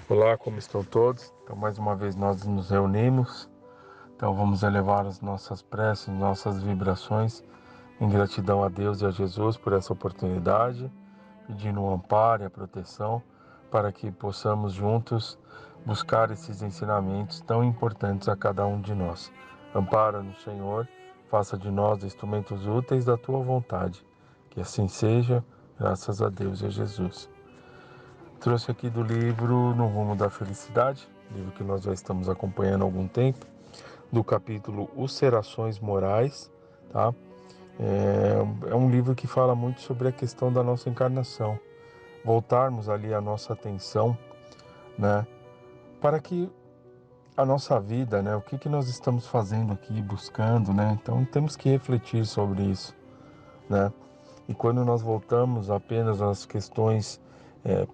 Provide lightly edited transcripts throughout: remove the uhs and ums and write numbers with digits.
Olá, como estão todos? Então, mais uma vez nós nos reunimos. Então, vamos elevar as nossas preces, nossas vibrações em gratidão a Deus e a Jesus por essa oportunidade, pedindo o amparo e a proteção para que possamos juntos buscar esses ensinamentos tão importantes a cada um de nós. Ampara-nos, Senhor, faça de nós instrumentos úteis da Tua vontade. Que assim seja, graças a Deus e a Jesus. Trouxe aqui do livro No Rumo da Felicidade, livro que nós já estamos acompanhando há algum tempo, do capítulo Ulcerações Morais, tá? É um livro que fala muito sobre a questão da nossa encarnação, voltarmos ali a nossa atenção, né? Para que a nossa vida, né? O que nós estamos fazendo aqui, buscando, né? Então temos que refletir sobre isso, né? E quando nós voltamos apenas às questões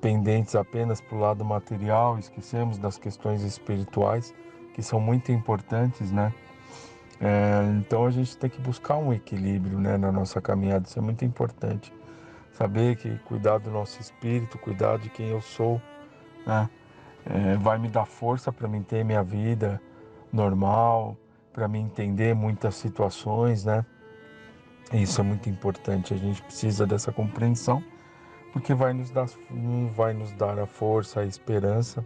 pendentes apenas para o lado material, esquecemos das questões espirituais, que são muito importantes, né? Então a gente tem que buscar um equilíbrio, né, na nossa caminhada, isso é muito importante. Saber que cuidar do nosso espírito, cuidar de quem eu sou, né, vai me dar força para mim ter minha vida normal, para me entender muitas situações, né? Isso é muito importante, a gente precisa dessa compreensão, porque vai nos dar a força, a esperança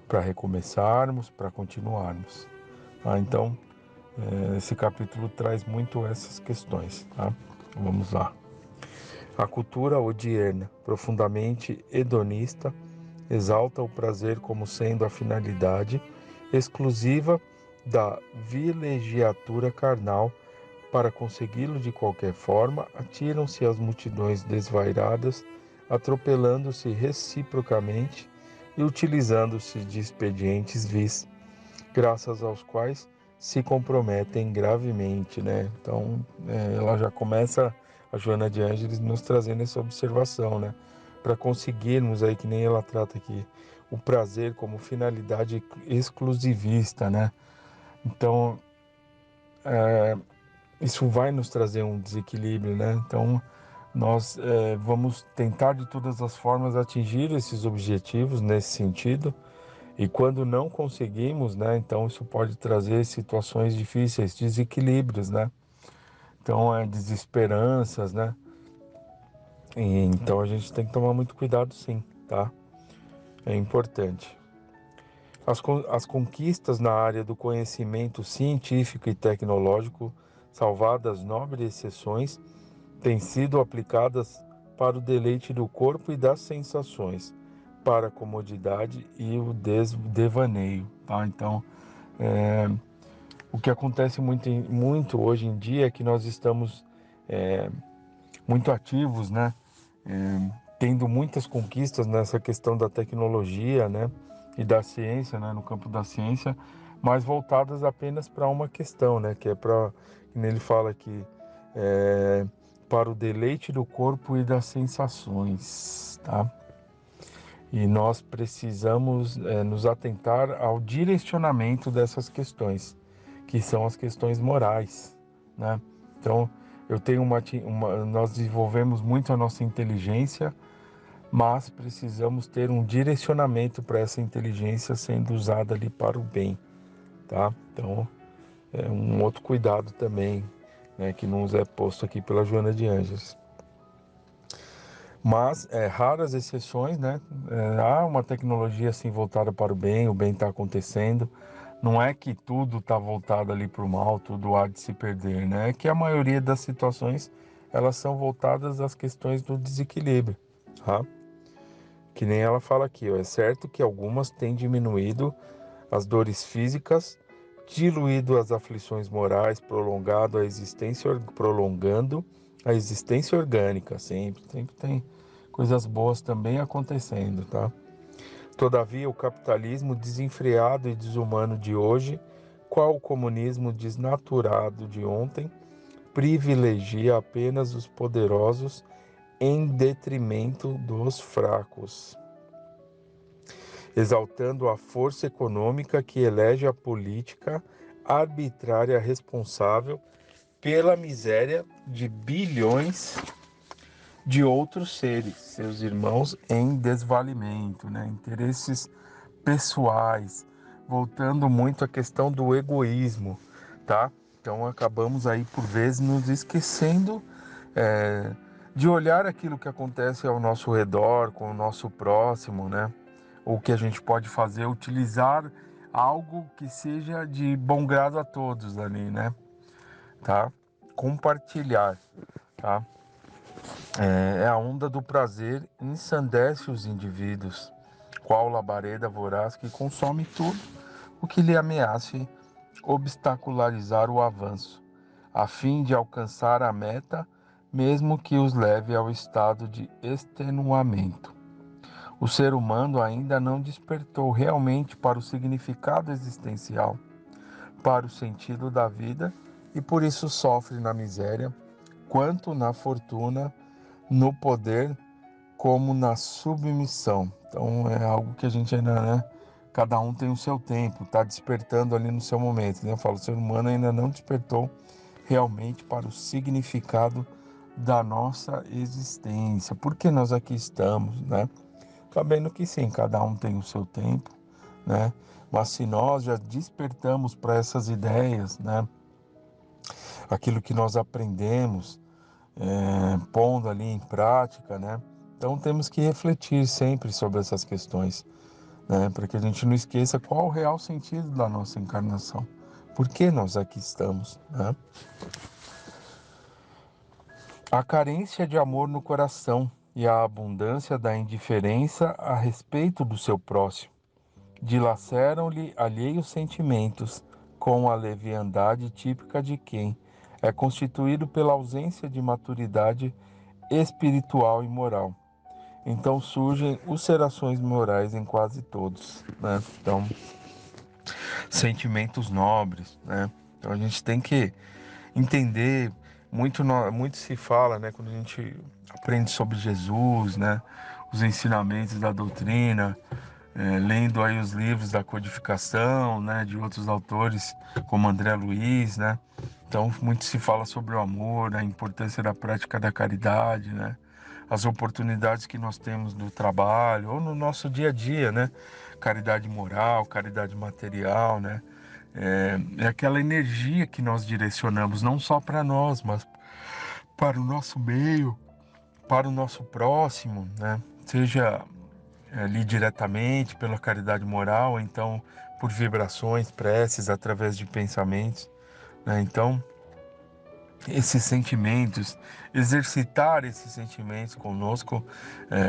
para recomeçarmos, para continuarmos. Tá? Então, esse capítulo traz muito essas questões. Tá? Vamos lá. A cultura odierna, profundamente hedonista, exalta o prazer como sendo a finalidade exclusiva da vilegiatura carnal. Para consegui-lo de qualquer forma, atiram-se as multidões desvairadas, atropelando-se reciprocamente e utilizando-se de expedientes vis, graças aos quais se comprometem gravemente, né? Então, ela já começa, a Joana de Ângeles, nos trazendo essa observação, né? Para conseguirmos aí, que nem ela trata aqui, o prazer como finalidade exclusivista, né? Então, isso vai nos trazer um desequilíbrio, né? Então, nós vamos tentar de todas as formas atingir esses objetivos nesse sentido, e quando não conseguimos, né? Então, isso pode trazer situações difíceis, desequilíbrios, né? Então, desesperanças, né? Então, a gente tem que tomar muito cuidado, sim, tá? É importante. As conquistas na área do conhecimento científico e tecnológico, salvadas nobres exceções, têm sido aplicadas para o deleite do corpo e das sensações, para a comodidade e o devaneio. Tá? Então, o que acontece muito hoje em dia é que nós estamos muito ativos, né? Tendo muitas conquistas nessa questão da tecnologia, né? E da ciência, né? No campo da ciência, mas voltadas apenas para uma questão, né? Que é para, como ele fala aqui, para o deleite do corpo e das sensações, tá? E nós precisamos nos atentar ao direcionamento dessas questões, que são as questões morais, né? Então, eu tenho nós desenvolvemos muito a nossa inteligência, mas precisamos ter um direcionamento para essa inteligência sendo usada ali para o bem, tá? Então, é um outro cuidado também, né, que nos é posto aqui pela Joana de Ângeles. Mas, raras exceções, né? Há uma tecnologia assim voltada para o bem está acontecendo. Não é que tudo está voltado ali para o mal, tudo há de se perder, né? É que a maioria das situações, elas são voltadas às questões do desequilíbrio, tá? Que nem ela fala aqui, ó, é certo que algumas têm diminuído as dores físicas, diluído as aflições morais, prolongando a existência orgânica, sempre tem coisas boas também acontecendo, tá? Todavia, o capitalismo desenfreado e desumano de hoje, qual o comunismo desnaturado de ontem, privilegia apenas os poderosos em detrimento dos fracos, exaltando a força econômica que elege a política arbitrária responsável pela miséria de bilhões de outros seres, seus irmãos em desvalimento, né? Interesses pessoais, voltando muito à questão do egoísmo, tá? Então acabamos aí por vezes nos esquecendo é, de olhar aquilo que acontece ao nosso redor, com o nosso próximo, né? O que a gente pode fazer, utilizar algo que seja de bom grado a todos ali, né? Tá? Compartilhar, tá? É a onda do prazer ensandece os indivíduos, qual labareda voraz que consome tudo o que lhe ameace obstacularizar o avanço, a fim de alcançar a meta, mesmo que os leve ao estado de extenuamento. O ser humano ainda não despertou realmente para o significado existencial, para o sentido da vida e por isso sofre na miséria, quanto na fortuna, no poder, como na submissão. Então é algo que a gente ainda, né? Cada um tem o seu tempo, está despertando ali no seu momento. Né? Eu falo, o ser humano ainda não despertou realmente para o significado da nossa existência. Por que nós aqui estamos, né? Sabendo que sim, cada um tem o seu tempo, né? Mas se nós já despertamos para essas ideias, né? Aquilo que nós aprendemos, pondo ali em prática, né? Então temos que refletir sempre sobre essas questões, né? Para que a gente não esqueça qual o real sentido da nossa encarnação. Por que nós aqui estamos, né? A carência de amor no coração e a abundância da indiferença a respeito do seu próximo dilaceram-lhe alheios sentimentos com a leviandade típica de quem é constituído pela ausência de maturidade espiritual e moral. Então surgem ulcerações morais em quase todos, né? Então, sentimentos nobres, né? Então a gente tem que entender, muito se fala, né? Quando a gente aprende sobre Jesus, né? Os ensinamentos da doutrina, lendo aí os livros da codificação, né? De outros autores, como André Luiz, né? Então muito se fala sobre o amor, a importância da prática da caridade, né? As oportunidades que nós temos no trabalho ou no nosso dia a dia, né? Caridade moral, caridade material, né? É aquela energia que nós direcionamos não só para nós, mas para o nosso meio, para o nosso próximo, né? Seja ali diretamente pela caridade moral, ou então por vibrações, preces, através de pensamentos, né? Então, esses sentimentos, exercitar esses sentimentos conosco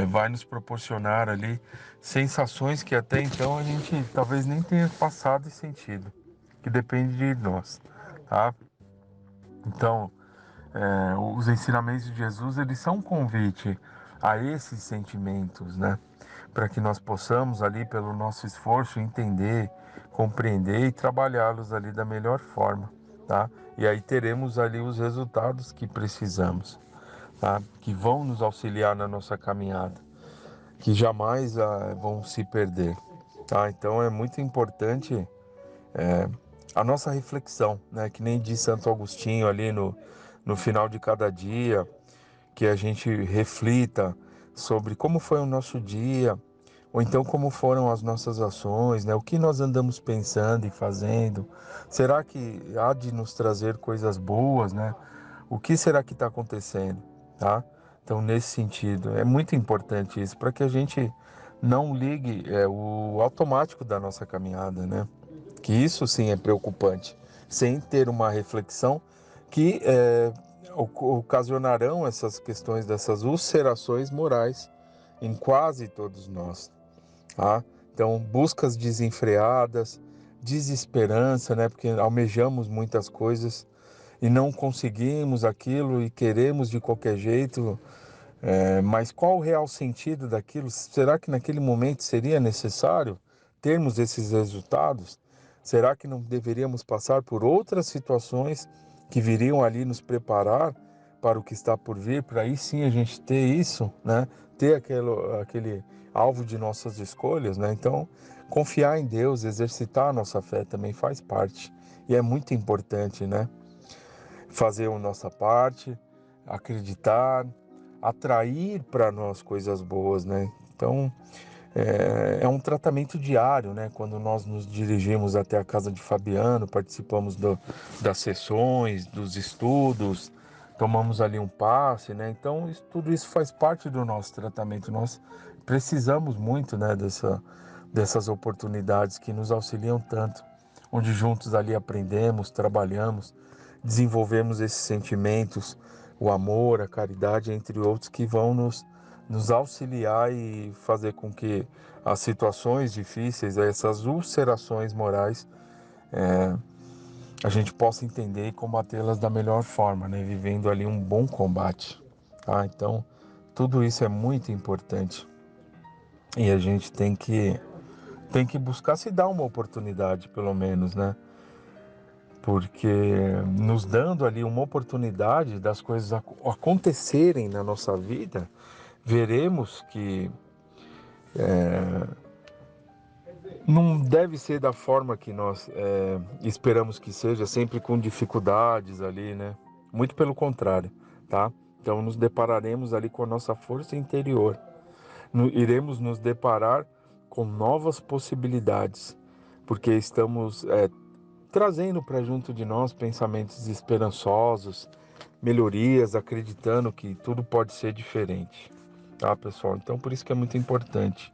vai nos proporcionar ali sensações que até então a gente talvez nem tenha passado e sentido, que depende de nós, tá? Então, os ensinamentos de Jesus, eles são um convite a esses sentimentos, né? Para que nós possamos ali, pelo nosso esforço, entender, compreender e trabalhá-los ali da melhor forma, tá? E aí teremos ali os resultados que precisamos, tá? Que vão nos auxiliar na nossa caminhada, que jamais vão se perder, tá? Então é muito importante a nossa reflexão, né? Que nem diz Santo Agostinho ali no final de cada dia, que a gente reflita sobre como foi o nosso dia, ou então como foram as nossas ações, né? O que nós andamos pensando e fazendo? Será que há de nos trazer coisas boas, né? O que será que está acontecendo, tá? Então, nesse sentido, é muito importante isso, para que a gente não ligue o automático da nossa caminhada, né? Que isso sim é preocupante, sem ter uma reflexão que ocasionarão essas questões dessas ulcerações morais em quase todos nós, tá? Então, buscas desenfreadas, desesperança, né? Porque almejamos muitas coisas e não conseguimos aquilo e queremos de qualquer jeito, mas qual o real sentido daquilo? Será que naquele momento seria necessário termos esses resultados? Será que não deveríamos passar por outras situações que viriam ali nos preparar para o que está por vir, para aí sim a gente ter isso, né? Ter aquele alvo de nossas escolhas, né? Então, confiar em Deus, exercitar a nossa fé também faz parte e é muito importante, né? Fazer a nossa parte, acreditar, atrair para nós coisas boas, né? Então, É um tratamento diário, né? Quando nós nos dirigimos até a casa de Fabiano, participamos das sessões, dos estudos, tomamos ali um passe, né? Então, tudo isso faz parte do nosso tratamento. Nós precisamos muito, né, dessas oportunidades que nos auxiliam tanto, onde juntos ali aprendemos, trabalhamos, desenvolvemos esses sentimentos, o amor, a caridade, entre outros, que vão nos auxiliar e fazer com que as situações difíceis, essas ulcerações morais, a gente possa entender e combatê-las da melhor forma, né? Vivendo ali um bom combate. Tá? Então, tudo isso é muito importante e a gente tem que buscar se dar uma oportunidade, pelo menos, né? Porque nos dando ali uma oportunidade das coisas acontecerem na nossa vida, veremos que não deve ser da forma que nós esperamos que seja, sempre com dificuldades ali, né? Muito pelo contrário, tá? Então nos depararemos ali com a nossa força interior. Iremos nos deparar com novas possibilidades, porque estamos trazendo para junto de nós pensamentos esperançosos, melhorias, acreditando que tudo pode ser diferente, tá, pessoal? Então por isso que é muito importante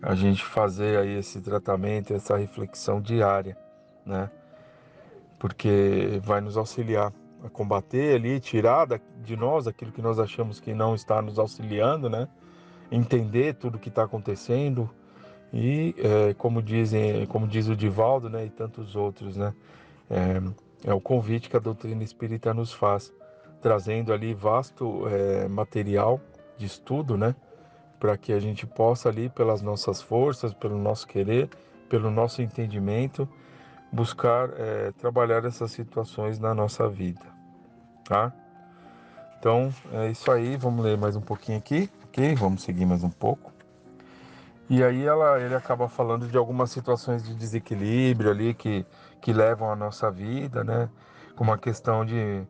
a gente fazer aí esse tratamento, essa reflexão diária, né? Porque vai nos auxiliar a combater ali, tirar de nós aquilo que nós achamos que não está nos auxiliando, né? Entender tudo o que está acontecendo e, como diz o Divaldo, né? E tantos outros, né? É o convite que a doutrina espírita nos faz, trazendo ali vasto material de estudo, né? Para que a gente possa ali, pelas nossas forças, pelo nosso querer, pelo nosso entendimento, buscar trabalhar essas situações na nossa vida, tá? Então, é isso aí, vamos ler mais um pouquinho aqui, ok? Vamos seguir mais um pouco. E aí ele acaba falando de algumas situações de desequilíbrio ali que levam a nossa vida, né? Como a questão de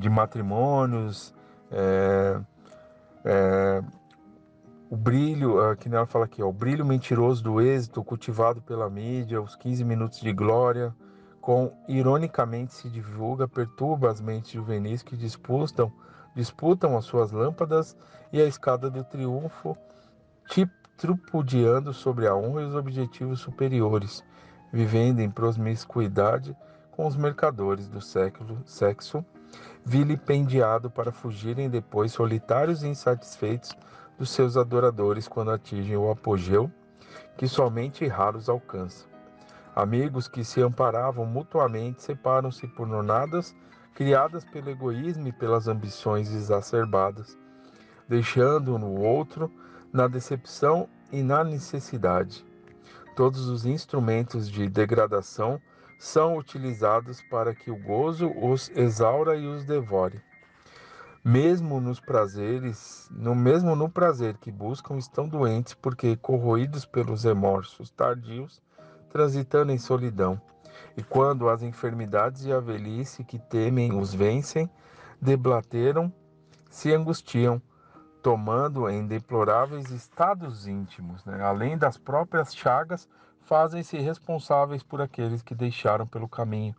matrimônios, é, o brilho, que nem ela fala aqui, ó, o brilho mentiroso do êxito cultivado pela mídia, os 15 minutos de glória, ironicamente se divulga, perturba as mentes juvenis que disputam as suas lâmpadas e a escada do triunfo, tripudiando sobre a honra e os objetivos superiores, vivendo em promiscuidade com os mercadores do sexo, vilipendiado para fugirem depois solitários e insatisfeitos dos seus adoradores quando atingem o apogeu que somente raros alcançam. Amigos que se amparavam mutuamente separam-se por nonadas criadas pelo egoísmo e pelas ambições exacerbadas, deixando no outro na decepção e na necessidade. Todos os instrumentos de degradação são utilizados para que o gozo os exaura e os devore. Mesmo no prazer que buscam, estão doentes porque corroídos pelos remorsos tardios, transitando em solidão. E quando as enfermidades e a velhice que temem os vencem, deblateram, se angustiam, tomando em deploráveis estados íntimos, né? Além das próprias chagas, fazem-se responsáveis por aqueles que deixaram pelo caminho,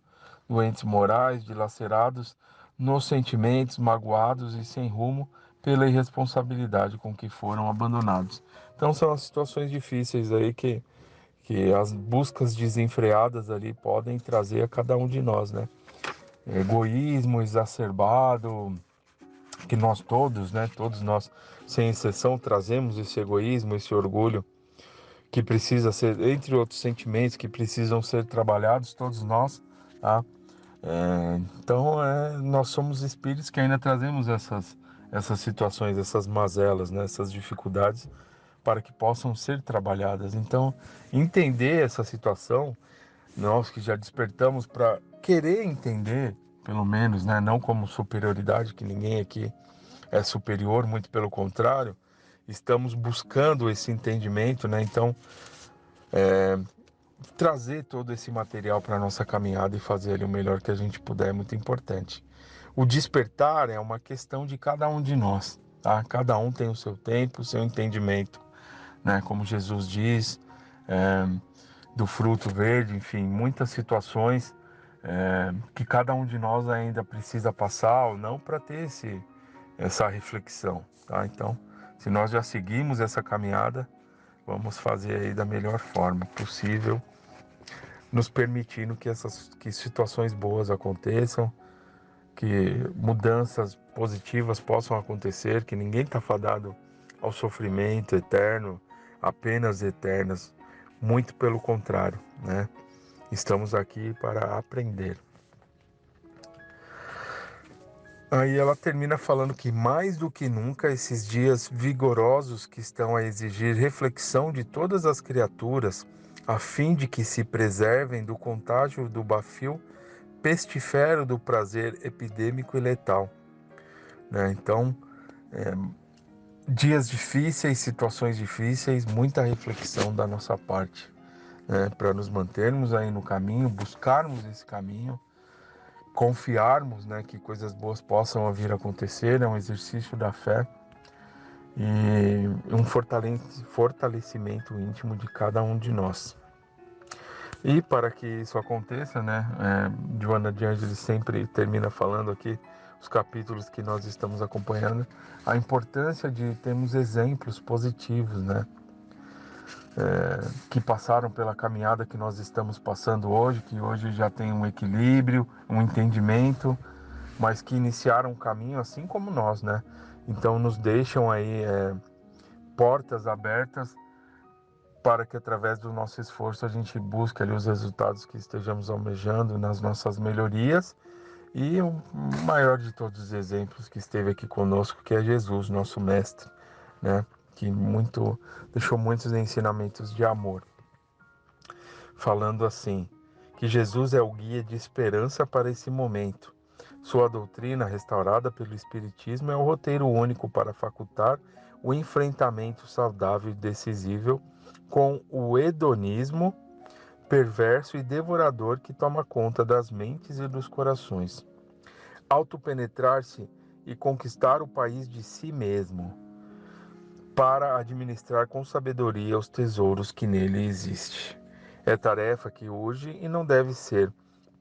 doentes morais, dilacerados nos sentimentos, magoados e sem rumo pela irresponsabilidade com que foram abandonados. Então são as situações difíceis aí que as buscas desenfreadas ali podem trazer a cada um de nós, né? Egoísmo exacerbado, que nós todos, né, todos nós, sem exceção, trazemos esse egoísmo, esse orgulho, que precisa ser, entre outros sentimentos, que precisam ser trabalhados, todos nós, tá? Então, nós somos espíritos que ainda trazemos essas situações, essas mazelas, né, essas dificuldades, para que possam ser trabalhadas. Então, entender essa situação, nós que já despertamos para querer entender, pelo menos, né, não como superioridade, que ninguém aqui é superior, muito pelo contrário, estamos buscando esse entendimento, né? Então, trazer todo esse material para a nossa caminhada e fazer ali o melhor que a gente puder é muito importante. O despertar é uma questão de cada um de nós, tá? Cada um tem o seu tempo, o seu entendimento, né? Como Jesus diz, do fruto verde, enfim, muitas situações que cada um de nós ainda precisa passar ou não para ter essa reflexão, tá? Então, se nós já seguimos essa caminhada, vamos fazer aí da melhor forma possível, nos permitindo que situações boas aconteçam, que mudanças positivas possam acontecer, que ninguém está fadado ao sofrimento eterno, apenas eternas, muito pelo contrário, né? Estamos aqui para aprender. Aí ela termina falando que mais do que nunca esses dias vigorosos que estão a exigir reflexão de todas as criaturas, a fim de que se preservem do contágio do bafio pestifero do prazer epidêmico e letal, né? Então, dias difíceis, situações difíceis, muita reflexão da nossa parte, né? Para nos mantermos aí no caminho, buscarmos esse caminho, confiarmos, né, que coisas boas possam vir a acontecer, é um exercício da fé e um fortalecimento íntimo de cada um de nós. E para que isso aconteça, né, Joana de Ângeles sempre termina falando aqui, os capítulos que nós estamos acompanhando, a importância de termos exemplos positivos, né, que passaram pela caminhada que nós estamos passando hoje, que hoje já tem um equilíbrio, um entendimento, mas que iniciaram um caminho assim como nós, né? Então nos deixam aí portas abertas para que através do nosso esforço a gente busque ali os resultados que estejamos almejando nas nossas melhorias e o maior de todos os exemplos que esteve aqui conosco, que é Jesus, nosso mestre, né? Que deixou muitos ensinamentos de amor. Falando assim, que Jesus é o guia de esperança para esse momento. Sua doutrina, restaurada pelo Espiritismo, é o roteiro único para facultar o enfrentamento saudável e decisivo com o hedonismo perverso e devorador que toma conta das mentes e dos corações. Autopenetrar-se e conquistar o país de si mesmo, para administrar com sabedoria os tesouros que nele existem. É tarefa que urge e não deve ser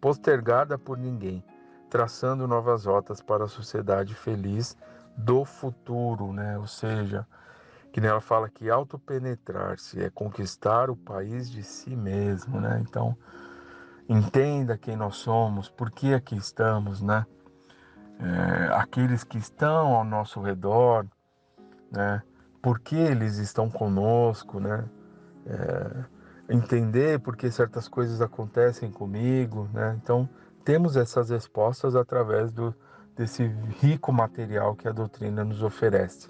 postergada por ninguém, traçando novas rotas para a sociedade feliz do futuro, né? Ou seja, que nela fala que autopenetrar-se é conquistar o país de si mesmo, né? Então, entenda quem nós somos, por que aqui estamos, né? Aqueles que estão ao nosso redor, né? Por que eles estão conosco, né? Entender por que certas coisas acontecem comigo, né? Então, temos essas respostas através desse rico material que a doutrina nos oferece,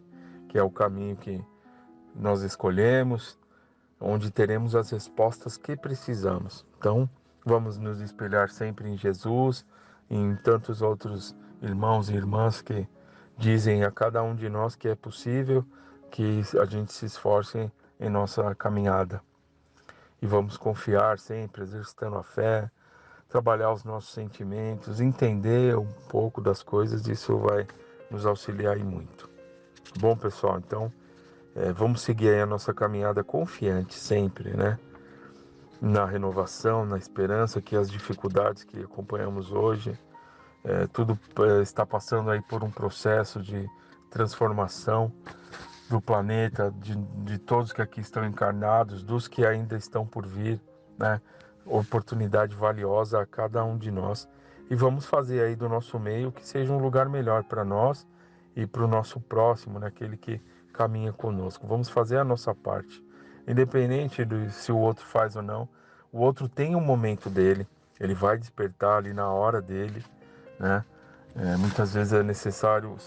que é o caminho que nós escolhemos, onde teremos as respostas que precisamos. Então, vamos nos espelhar sempre em Jesus, em tantos outros irmãos e irmãs que dizem a cada um de nós que é possível que a gente se esforce em nossa caminhada. E vamos confiar sempre, exercitando a fé, trabalhar os nossos sentimentos, entender um pouco das coisas, isso vai nos auxiliar e muito. Bom, pessoal, então vamos seguir aí a nossa caminhada confiante sempre, né? Na renovação, na esperança que as dificuldades que acompanhamos hoje, tudo está passando aí por um processo de transformação do planeta, de todos que aqui estão encarnados, dos que ainda estão por vir, né? Oportunidade valiosa a cada um de nós. E vamos fazer aí do nosso meio que seja um lugar melhor para nós e para o nosso próximo, né? Aquele que caminha conosco. Vamos fazer a nossa parte. Independente de se o outro faz ou não, o outro tem um momento dele, ele vai despertar ali na hora dele, né? Muitas vezes é necessário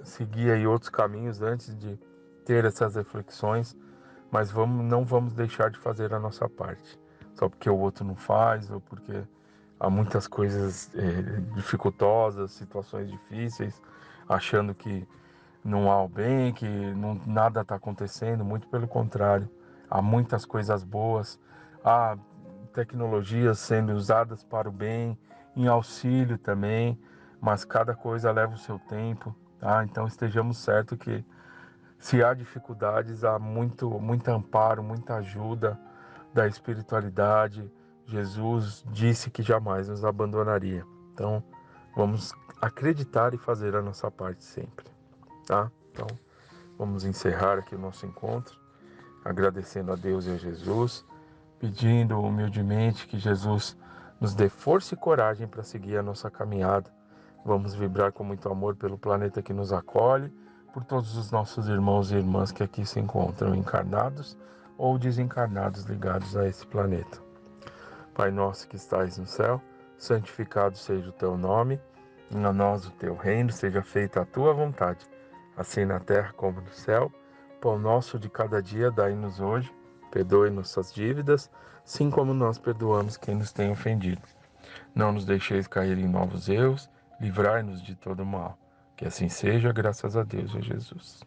seguir aí outros caminhos antes de ter essas reflexões, mas não vamos deixar de fazer a nossa parte, só porque o outro não faz ou porque há muitas coisas dificultosas, situações difíceis, achando que não há o bem, que nada está acontecendo, muito pelo contrário, há muitas coisas boas, há tecnologias sendo usadas para o bem, em auxílio também, mas cada coisa leva o seu tempo, tá? Então estejamos certos que Se há dificuldades, há muito amparo, muita ajuda da espiritualidade. Jesus disse que jamais nos abandonaria. Então, vamos acreditar e fazer a nossa parte sempre, tá? Então, vamos encerrar aqui o nosso encontro, agradecendo a Deus e a Jesus, pedindo humildemente que Jesus nos dê força e coragem para seguir a nossa caminhada. Vamos vibrar com muito amor pelo planeta que nos acolhe, por todos os nossos irmãos e irmãs que aqui se encontram, encarnados ou desencarnados, ligados a esse planeta. Pai nosso que estais no céu, santificado seja o teu nome, venha a nós o teu reino, seja feita a tua vontade, assim na terra como no céu. Pão nosso de cada dia dai-nos hoje, perdoe nossas dívidas, assim como nós perdoamos quem nos tem ofendido. Não nos deixeis cair em novos erros, livrai-nos de todo mal. Que assim seja, graças a Deus e a Jesus.